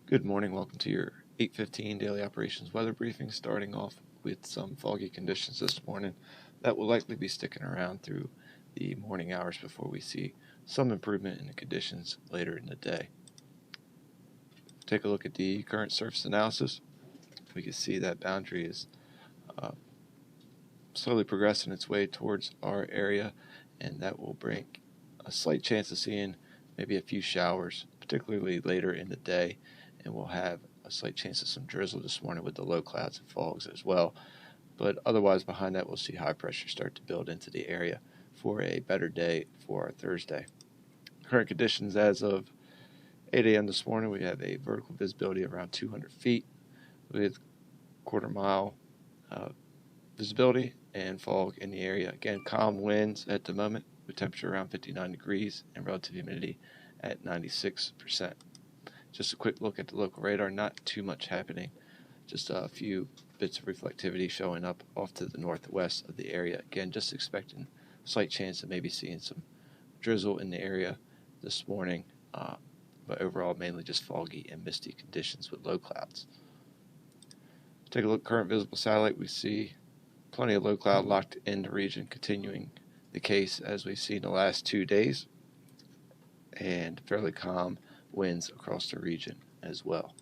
Good morning. Welcome to your 8:15 daily operations weather briefing, starting off with some foggy conditions this morning that will likely be sticking around through the morning hours before we see some improvement in the conditions later in the day. Take a look at the current surface analysis. We can see that boundary is slowly progressing its way towards our area, and that will bring a slight chance of seeing maybe a few showers, particularly later in the day, and we'll have a slight chance of some drizzle this morning with the low clouds and fogs as well. But otherwise, behind that, we'll see high pressure start to build into the area for a better day for our Thursday. Current conditions as of 8 a.m. this morning, we have a vertical visibility of around 200 feet with quarter-mile visibility and fog in the area. Again, calm winds at the moment with temperature around 59 degrees and relative humidity at 96%. Just a quick look at the local radar, not too much happening, just a few bits of reflectivity showing up off to the northwest of the area. Again, just expecting a slight chance of maybe seeing some drizzle in the area this morning, but overall mainly just foggy and misty conditions with low clouds. Take a look at current visible satellite. We see plenty of low cloud locked in the region, continuing the case as we've seen the last 2 days, and fairly calm winds across the region as well.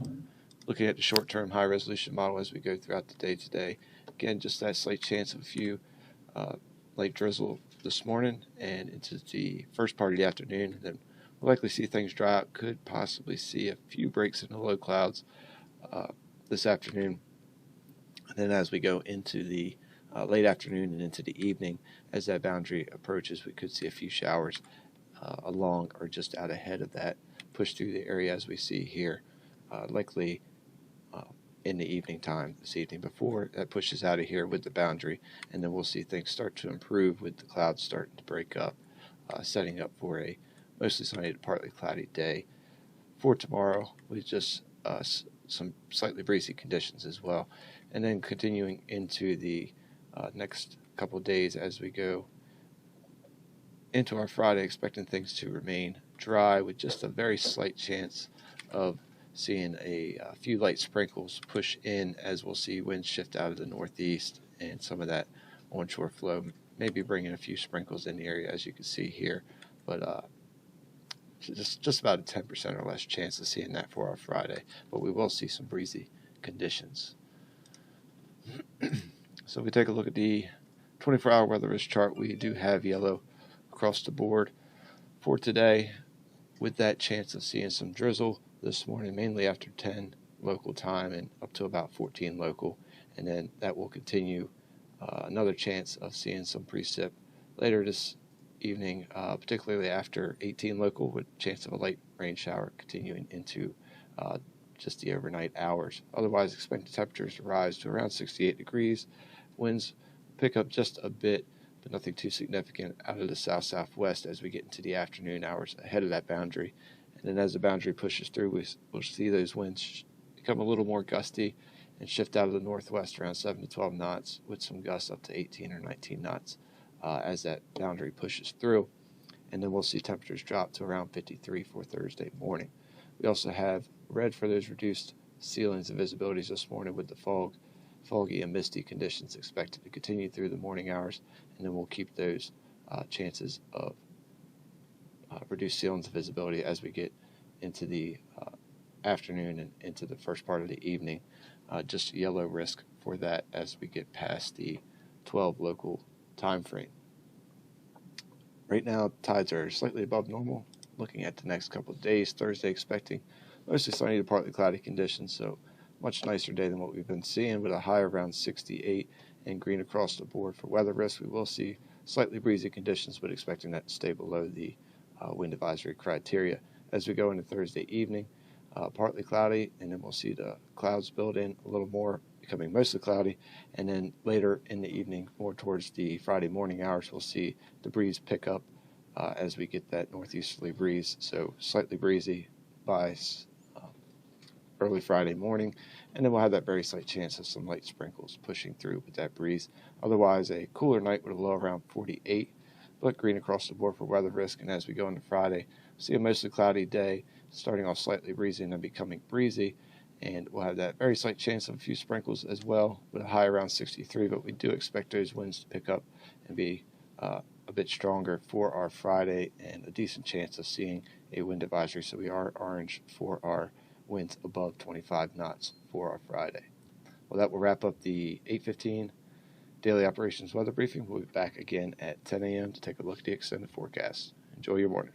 Looking at the short-term high-resolution model as we go throughout the day today, again, just that slight chance of a few light drizzle this morning and into the first part of the afternoon. Then we'll likely see things dry out, could possibly see a few breaks in the low clouds this afternoon. And then as we go into the late afternoon and into the evening, as that boundary approaches, we could see a few showers along or just out ahead of that push through the area as we see here, likely in the evening time this evening before that pushes out of here with the boundary, and then we'll see things start to improve with the clouds starting to break up, setting up for a mostly sunny to partly cloudy day for tomorrow with just some slightly breezy conditions as well, and then continuing into the next couple of days as we go into our Friday, expecting things to remain dry with just a very slight chance of seeing a few light sprinkles push in as we'll see winds shift out of the northeast and some of that onshore flow maybe bringing a few sprinkles in the area as you can see here, but just about a 10% or less chance of seeing that for our Friday, but we will see some breezy conditions. So if we take a look at the 24-hour weather risk chart, we do have yellow across the board for today, with that chance of seeing some drizzle this morning, mainly after 10 local time and up to about 14 local, and then that will continue. Another chance of seeing some precip later this evening, particularly after 18 local, with chance of a light rain shower continuing into just the overnight hours. Otherwise, expect the temperatures to rise to around 68 degrees. Winds pick up just a bit, but nothing too significant out of the south-southwest as we get into the afternoon hours ahead of that boundary. And then as the boundary pushes through, we'll see those winds become a little more gusty and shift out of the northwest around 7 to 12 knots with some gusts up to 18 or 19 knots as that boundary pushes through. And then we'll see temperatures drop to around 53 for Thursday morning. We also have red for those reduced ceilings and visibilities this morning with the foggy and misty conditions expected to continue through the morning hours, and then we'll keep those chances of reduced ceilings of visibility as we get into the afternoon and into the first part of the evening. Just yellow risk for that as we get past the 12 local time frame. Right now, tides are slightly above normal. Looking at the next couple of days, Thursday expecting mostly sunny to partly cloudy conditions, so much nicer day than what we've been seeing, with a high around 68 and green across the board for weather risk. We will see slightly breezy conditions, but expecting that to stay below the wind advisory criteria. As we go into Thursday evening, partly cloudy, and then we'll see the clouds build in a little more, becoming mostly cloudy, and then later in the evening, more towards the Friday morning hours, we'll see the breeze pick up as we get that northeasterly breeze, so slightly breezy by early Friday morning, and then we'll have that very slight chance of some light sprinkles pushing through with that breeze. Otherwise, a cooler night with a low around 48, but green across the board for weather risk. And as we go into Friday, see a mostly cloudy day, starting off slightly breezy and then becoming breezy. And we'll have that very slight chance of a few sprinkles as well, with a high around 63, but we do expect those winds to pick up and be a bit stronger for our Friday, and a decent chance of seeing a wind advisory. So we are orange for our winds above 25 knots for our Friday. Well, that will wrap up the 8:15 daily operations weather briefing. We'll be back again at 10 a.m. to take a look at the extended forecast. Enjoy your morning.